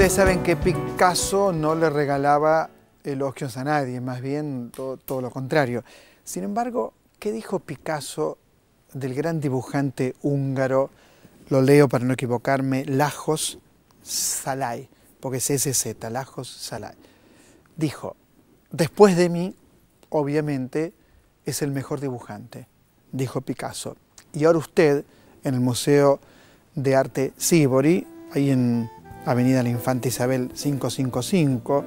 Ustedes saben que Picasso no le regalaba elogios a nadie, más bien todo lo contrario. Sin embargo, ¿qué dijo Picasso del gran dibujante húngaro? Lo leo para no equivocarme, Lajos Szalay, porque es SZ, Lajos Szalay. Dijo: después de mí, obviamente, es el mejor dibujante, dijo Picasso. Y ahora usted, en el Museo de Arte Sívori, ahí en Avenida La Infanta Isabel 555,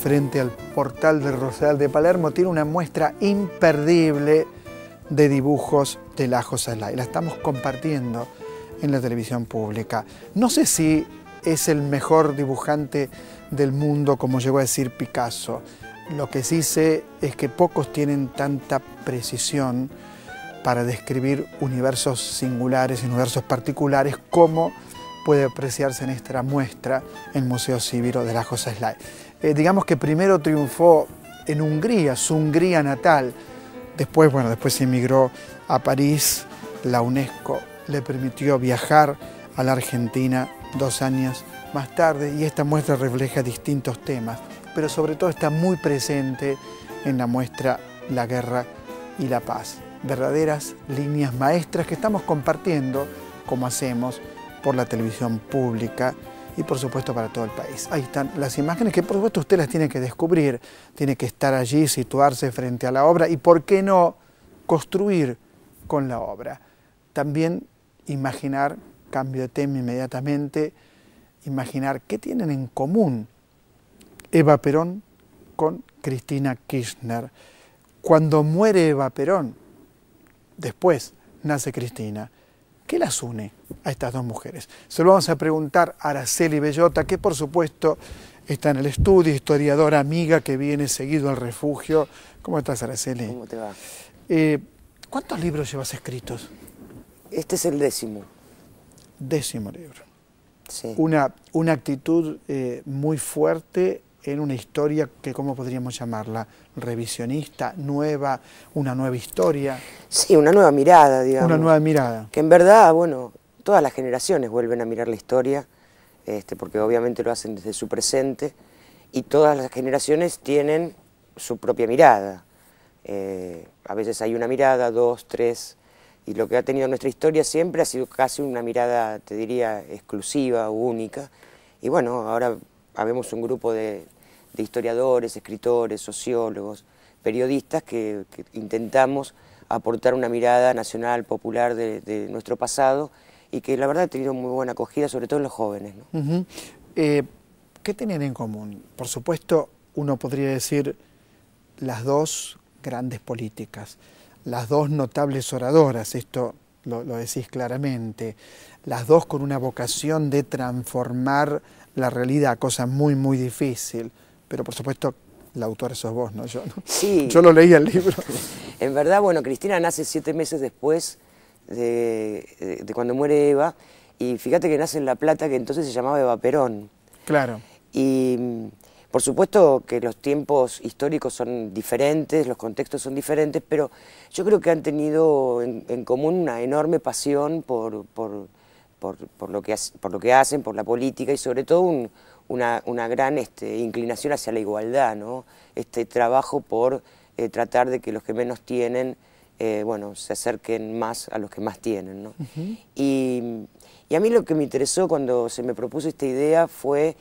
frente al portal del Rosal de Palermo, tiene una muestra imperdible de dibujos de Lajos Szalay. La estamos compartiendo en la televisión pública. No sé si es el mejor dibujante del mundo, como llegó a decir Picasso. Lo que sí sé es que pocos tienen tanta precisión para describir universos singulares, universos particulares, como puede apreciarse en esta muestra en el Museo Sívori de Lajos Szalay. Digamos que primero triunfó en Hungría, su Hungría natal. Después emigró a París. La UNESCO le permitió viajar a la Argentina 2 años más tarde, y esta muestra refleja distintos temas, pero sobre todo está muy presente en la muestra la guerra y la paz. Verdaderas líneas maestras que estamos compartiendo, como hacemos, por la televisión pública y por supuesto para todo el país. Ahí están las imágenes que por supuesto usted las tiene que descubrir, tiene que estar allí, situarse frente a la obra y, ¿por qué no?, construir con la obra. También imaginar, cambio de tema inmediatamente, imaginar qué tienen en común Eva Perón con Cristina Kirchner. Cuando muere Eva Perón, después nace Cristina. ¿Qué las une a estas dos mujeres? Se lo vamos a preguntar a Araceli Bellota, que por supuesto está en el estudio, historiadora amiga que viene seguido al refugio. ¿Cómo estás, Araceli? ¿Cómo te va? ¿Cuántos libros llevas escritos? Este es el 10º. 10º libro. Sí. Una actitud muy fuerte en una historia que, ¿cómo podríamos llamarla? Revisionista, nueva, una nueva historia. Sí, una nueva mirada, digamos. Una nueva mirada. Que en verdad, bueno, todas las generaciones vuelven a mirar la historia, porque obviamente lo hacen desde su presente, y todas las generaciones tienen su propia mirada. A veces hay una mirada, 2, 3, y lo que ha tenido nuestra historia siempre ha sido casi una mirada, te diría, exclusiva o única. Y bueno, ahora habemos un grupo de historiadores, escritores, sociólogos, periodistas que intentamos aportar una mirada nacional, popular de nuestro pasado, y que la verdad ha tenido muy buena acogida, sobre todo en los jóvenes, ¿no? ¿Qué tenían en común? Por supuesto, uno podría decir las dos grandes políticas, las dos notables oradoras, esto lo decís claramente, las dos con una vocación de transformar la realidad, cosa muy, muy difícil, pero por supuesto la autora sos vos, no yo. ¿No? Sí. Yo lo leí el libro. En verdad, bueno, Cristina nace 7 meses después de cuando muere Eva, y fíjate que nace en La Plata, que entonces se llamaba Eva Perón. Claro. Y por supuesto que los tiempos históricos son diferentes, los contextos son diferentes, pero yo creo que han tenido en común una enorme pasión por lo que hacen, por la política, y sobre todo una gran inclinación hacia la igualdad, ¿no? Este trabajo por tratar de que los que menos tienen, bueno, se acerquen más a los que más tienen, ¿no? Y a mí lo que me interesó cuando se me propuso esta idea fue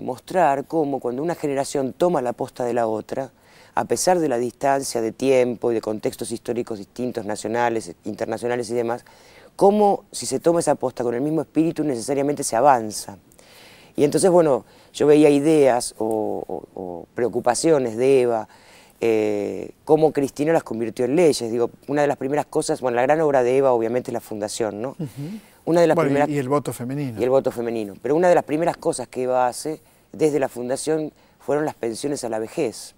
mostrar cómo cuando una generación toma la posta de la otra, a pesar de la distancia de tiempo y de contextos históricos distintos, nacionales, internacionales y demás, cómo si se toma esa posta con el mismo espíritu necesariamente se avanza. Y entonces, bueno, yo veía ideas o preocupaciones de Eva, cómo Cristina las convirtió en leyes. Digo, una de las primeras cosas, bueno, la gran obra de Eva obviamente es la fundación, ¿no? Una de las primeras, y el voto femenino. Y el voto femenino. Pero una de las primeras cosas que Eva hace desde la fundación fueron las pensiones a la vejez.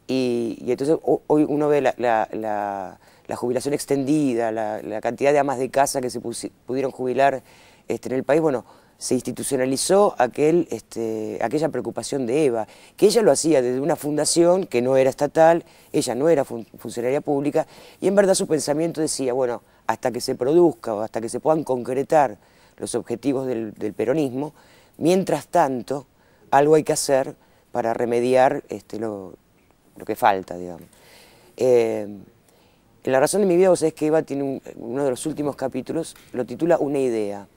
Y entonces hoy uno ve la jubilación extendida, la cantidad de amas de casa que se pudieron jubilar en el país. Bueno, se institucionalizó aquella preocupación de Eva, que ella lo hacía desde una fundación que no era estatal, ella no era funcionaria pública, y en verdad su pensamiento decía, bueno, hasta que se produzca o hasta que se puedan concretar los objetivos del peronismo, Mientras tanto, algo hay que hacer para remediar lo que falta, digamos. En La razón de mi vida, vos sabés que Eva tiene uno de los últimos capítulos, lo titula Una idea.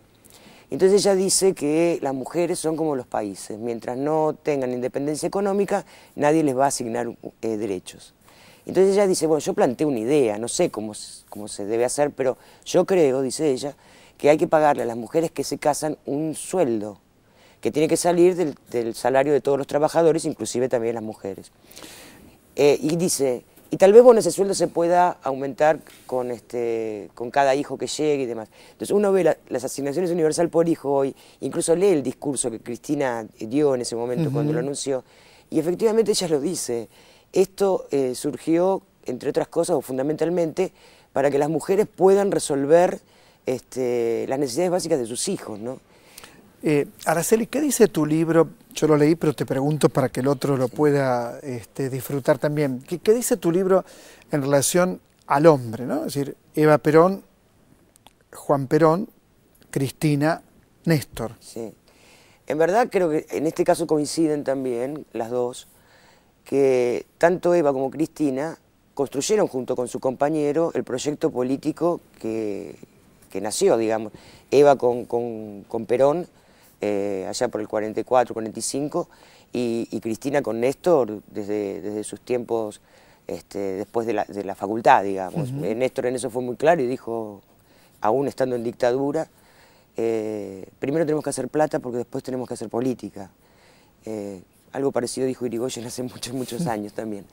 Entonces ella dice que las mujeres son como los países, mientras no tengan independencia económica, nadie les va a asignar derechos. Entonces ella dice, bueno, yo planteo una idea, no sé cómo se debe hacer, pero yo creo, dice ella, que hay que pagarle a las mujeres que se casan un sueldo, que tiene que salir del salario de todos los trabajadores, inclusive también las mujeres. Y dice, y tal vez, bueno, ese sueldo se pueda aumentar con cada hijo que llegue y demás. Entonces uno ve las asignaciones universal por hijo hoy, incluso lee el discurso que Cristina dio en ese momento cuando lo anunció, y efectivamente ella lo dice. Esto surgió, entre otras cosas, o fundamentalmente, para que las mujeres puedan resolver las necesidades básicas de sus hijos, ¿no? Araceli, ¿qué dice tu libro? Yo lo leí, pero te pregunto para que el otro lo pueda disfrutar también. ¿Qué dice tu libro en relación al hombre, ¿no? Es decir, Eva Perón, Juan Perón, Cristina, Néstor. Sí. En verdad creo que en este caso coinciden también las dos, que tanto Eva como Cristina construyeron junto con su compañero el proyecto político que nació, digamos. Eva con Perón, allá por el 44, 45, y Cristina con Néstor desde sus tiempos después de la facultad, digamos. Néstor en eso fue muy claro y dijo, aún estando en dictadura, primero tenemos que hacer plata porque después tenemos que hacer política. Algo parecido dijo Irigoyen hace muchos años también.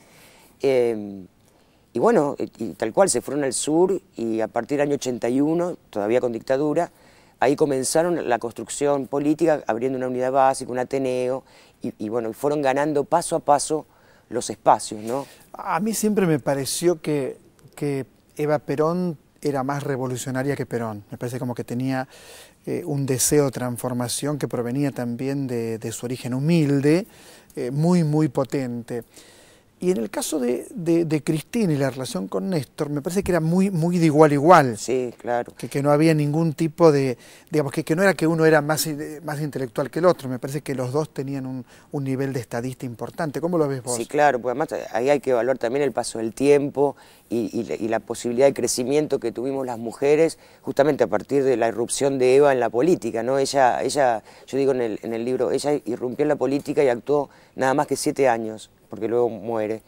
Y bueno, y tal cual, se fueron al sur y a partir del año 81, todavía con dictadura, ahí comenzaron la construcción política, abriendo una unidad básica, un ateneo, y bueno, fueron ganando paso a paso los espacios, ¿no? A mí siempre me pareció que Eva Perón era más revolucionaria que Perón. Me parece como que tenía un deseo de transformación que provenía también de su origen humilde, muy potente. Y en el caso de Cristina y la relación con Néstor, me parece que era muy de igual a igual. Sí, claro. Que no había ningún tipo de, digamos, que no era que uno era más intelectual que el otro. Me parece que los dos tenían un nivel de estadista importante. ¿Cómo lo ves vos? Sí, claro, porque además ahí hay que evaluar también el paso del tiempo y la posibilidad de crecimiento que tuvimos las mujeres justamente a partir de la irrupción de Eva en la política, ¿no? Ella yo digo en el libro, ella irrumpió en la política y actuó nada más que 7 años, porque luego muere.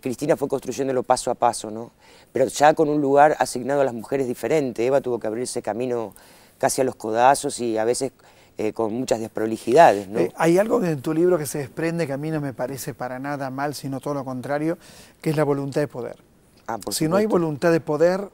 Cristina fue construyéndolo paso a paso, ¿no? Pero ya con un lugar asignado a las mujeres diferente. Eva tuvo que abrirse camino casi a los codazos y a veces con muchas desprolijidades, ¿no? Hay algo en tu libro que se desprende que a mí no me parece para nada mal, sino todo lo contrario, que es la voluntad de poder. Si no hay voluntad de poder,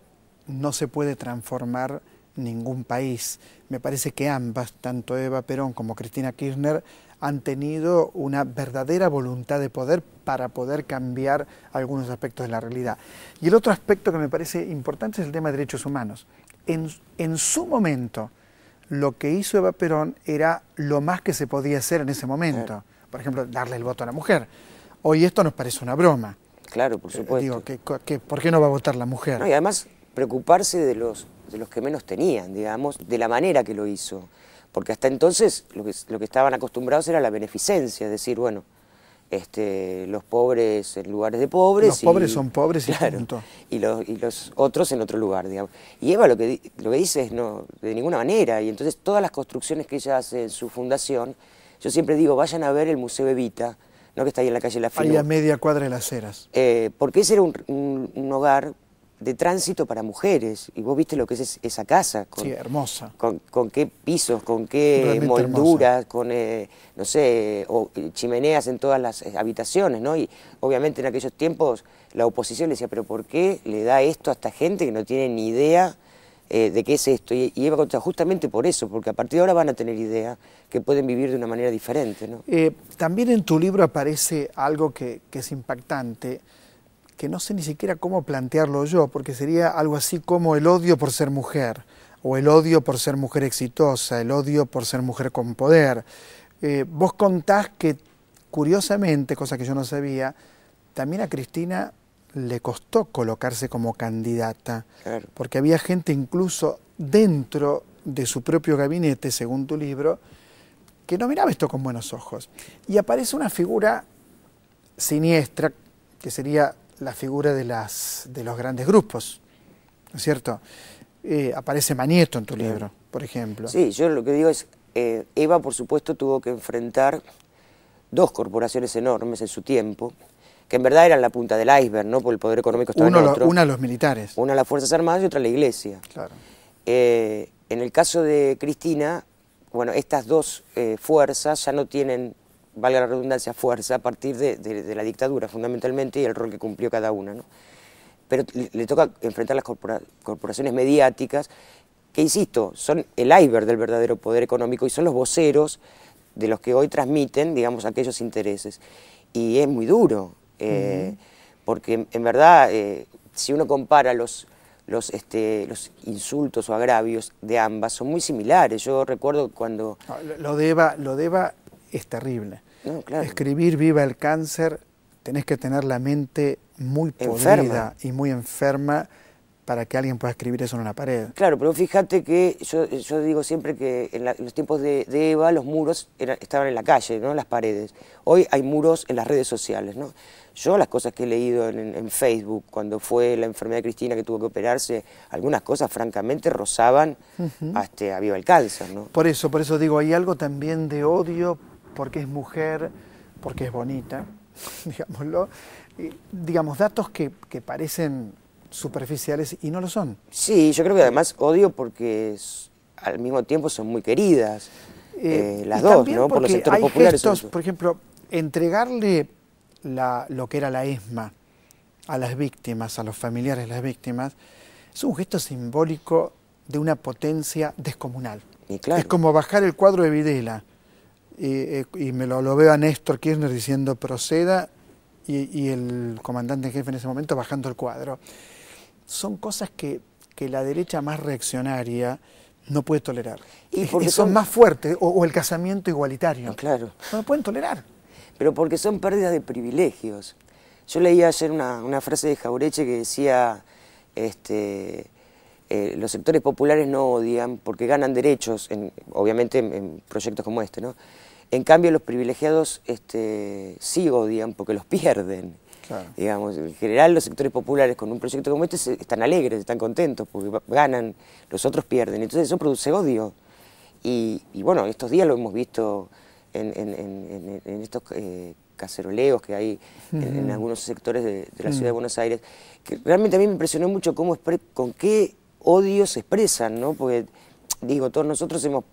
no se puede transformar ningún país. Me parece que ambas, tanto Eva Perón como Cristina Kirchner, han tenido una verdadera voluntad de poder para poder cambiar algunos aspectos de la realidad. Y el otro aspecto que me parece importante es el tema de derechos humanos. En su momento, lo que hizo Eva Perón era lo más que se podía hacer en ese momento. Por ejemplo, darle el voto a la mujer. Hoy esto nos parece una broma. Claro, por supuesto. Digo, ¿por qué no va a votar la mujer? No, y además preocuparse de los que menos tenían, digamos, de la manera que lo hizo. Porque hasta entonces lo que estaban acostumbrados era la beneficencia, es decir, bueno, los pobres en lugares de pobres. Los pobres son pobres y claro, punto. Y los otros en otro lugar, digamos. Y Eva lo que dice es no, de ninguna manera, y entonces todas las construcciones que ella hace en su fundación, yo siempre digo, vayan a ver el Museo Evita, ¿no? Que está ahí en la calle La Fina. Ahí a media cuadra de Las Heras. Porque ese era un hogar de tránsito para mujeres, y vos viste lo que es esa casa. Sí, hermosa. Con qué pisos, con qué realmente molduras, con, no sé, chimeneas en todas las habitaciones, ¿no? Y obviamente en aquellos tiempos la oposición le decía, pero ¿por qué le da esto a esta gente que no tiene ni idea de qué es esto? Y Eva contesta, justamente por eso, porque a partir de ahora van a tener idea que pueden vivir de una manera diferente, ¿no? También en tu libro aparece algo que es impactante, que no sé ni siquiera cómo plantearlo yo, porque sería algo así como el odio por ser mujer, o el odio por ser mujer exitosa, el odio por ser mujer con poder. Vos contás que, curiosamente, cosa que yo no sabía, también a Cristina le costó colocarse como candidata, Claro. porque había gente incluso dentro de su propio gabinete, según tu libro, que no miraba esto con buenos ojos. Y aparece una figura siniestra, que sería la figura de los grandes grupos, ¿no es cierto? Aparece Manieto en tu libro, por ejemplo. Sí, yo lo que digo es, Eva, por supuesto, tuvo que enfrentar dos corporaciones enormes en su tiempo, que en verdad eran la punta del iceberg, ¿no? Porque el poder económico estaba en otro. Una a los militares. Una a las Fuerzas Armadas y otra a la Iglesia. Claro. En el caso de Cristina, bueno, estas dos fuerzas ya no tienen, valga la redundancia, fuerza a partir de la dictadura, fundamentalmente, y el rol que cumplió cada una, ¿no? Pero le toca enfrentar las corporaciones mediáticas, que, insisto, son el iceberg del verdadero poder económico y son los voceros de los que hoy transmiten, digamos, aquellos intereses. Y es muy duro, porque en verdad, si uno compara los insultos o agravios de ambas, son muy similares. Yo recuerdo cuando... Lo de Eva es terrible. No, claro. Escribir "Viva el cáncer", tenés que tener la mente muy podrida y muy enferma para que alguien pueda escribir eso en una pared. Claro, pero fíjate que yo digo siempre que en los tiempos de Eva los muros estaban en la calle, ¿no? En las paredes. Hoy hay muros en las redes sociales, ¿no? Yo las cosas que he leído en Facebook, cuando fue la enfermedad de Cristina que tuvo que operarse, algunas cosas francamente rozaban hasta a Viva el cáncer, ¿no? Por eso digo, hay algo también de odio porque es mujer, porque es bonita, digámoslo. Digamos, datos que parecen superficiales y no lo son. Sí, yo creo que además odio porque al mismo tiempo son muy queridas, las dos, ¿no? Por los sectores populares. Gestos, por ejemplo, entregarle lo que era la ESMA a las víctimas, a los familiares de las víctimas, es un gesto simbólico de una potencia descomunal. Y claro. Es como bajar el cuadro de Videla, y me lo veo a Néstor Kirchner diciendo proceda, y el comandante en jefe en ese momento bajando el cuadro. Son cosas que la derecha más reaccionaria no puede tolerar. Y porque son más fuertes, o el casamiento igualitario. Claro. No lo pueden tolerar. Pero porque son pérdidas de privilegios. Yo leí ayer una frase de Jauretche que decía, los sectores populares no odian porque ganan derechos, obviamente en proyectos como este, ¿no? En cambio los privilegiados sí odian porque los pierden. Claro. Digamos, en general los sectores populares con un proyecto como este están alegres, están contentos porque ganan, los otros pierden. Entonces eso produce odio. Y bueno, estos días lo hemos visto en estos caceroleos que hay en algunos sectores de la ciudad de Buenos Aires, que realmente a mí me impresionó mucho con qué odio se expresan, ¿no? Porque, digo, todos nosotros hemos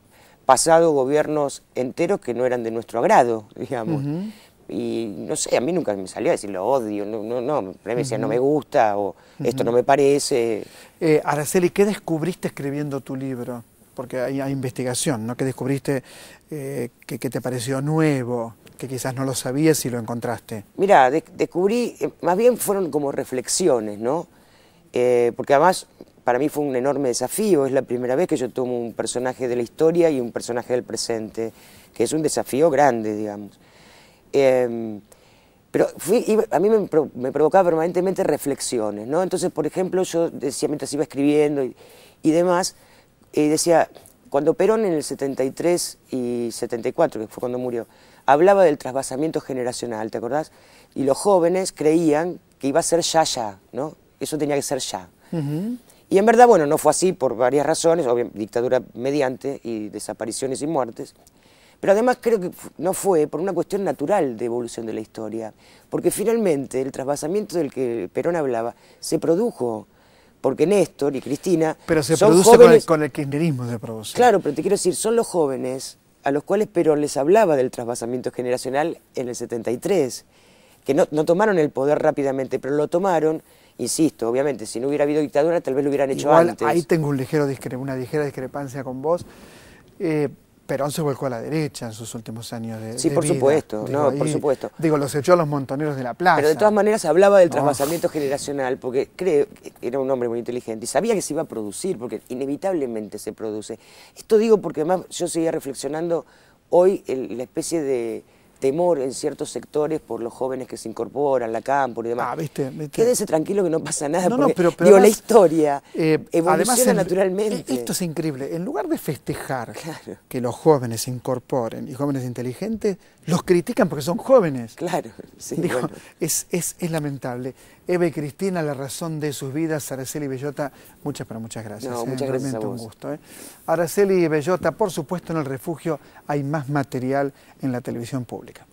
pasado gobiernos enteros que no eran de nuestro agrado, digamos. Y no sé, a mí nunca me salió a decir lo odio, no, me decía no me gusta o esto no me parece. Araceli, ¿qué descubriste escribiendo tu libro? Porque hay investigación, ¿no? ¿Qué descubriste que te pareció nuevo, que quizás no lo sabías y lo encontraste? Mira, descubrí, más bien fueron como reflexiones, ¿no? Porque además para mí fue un enorme desafío, es la primera vez que yo tomo un personaje de la historia y un personaje del presente, que es un desafío grande, digamos. Pero a mí me provocaba permanentemente reflexiones, ¿no? Entonces, por ejemplo, yo decía, mientras iba escribiendo y demás, decía, cuando Perón en el 73 y 74, que fue cuando murió, hablaba del trasvasamiento generacional, ¿te acordás? Y los jóvenes creían que iba a ser ya, ¿no? Eso tenía que ser ya. Y en verdad, bueno, no fue así por varias razones, obviamente, dictadura mediante y desapariciones y muertes. Pero además creo que no fue por una cuestión natural de evolución de la historia, porque finalmente el trasvasamiento del que Perón hablaba se produjo, porque Néstor y Cristina pero se son produce jóvenes, con el kirchnerismo se produce. Claro, pero te quiero decir, son los jóvenes a los cuales Perón les hablaba del trasvasamiento generacional en el 73, que no tomaron el poder rápidamente, pero lo tomaron, insisto, obviamente, si no hubiera habido dictadura tal vez lo hubieran hecho Igual, antes. Ahí tengo una ligera discrepancia con vos. Perón se volcó a la derecha en sus últimos años de Sí, por vida. supuesto, Digo, no, ahí, por supuesto. Digo, los echó a los montoneros de la plaza. Pero de todas maneras hablaba del trasvasamiento generacional, porque creo que era un hombre muy inteligente y sabía que se iba a producir, porque inevitablemente se produce. Esto digo porque además yo seguía reflexionando hoy la especie de temor en ciertos sectores por los jóvenes que se incorporan, la campo y demás. Ah, ¿viste? Quédese tranquilo que no pasa nada, No, porque pero digo, además, la historia evoluciona además, naturalmente. Esto es increíble. En lugar de festejar Claro. que los jóvenes se incorporen y jóvenes inteligentes, los critican porque son jóvenes. Claro, sí, Digo, bueno. es lamentable. Eva y Cristina, la razón de sus vidas. Araceli Bellota, muchas gracias. No, muchas gracias a Realmente vos. un gusto. Araceli Bellota, por supuesto, en El Refugio hay más material en la televisión pública.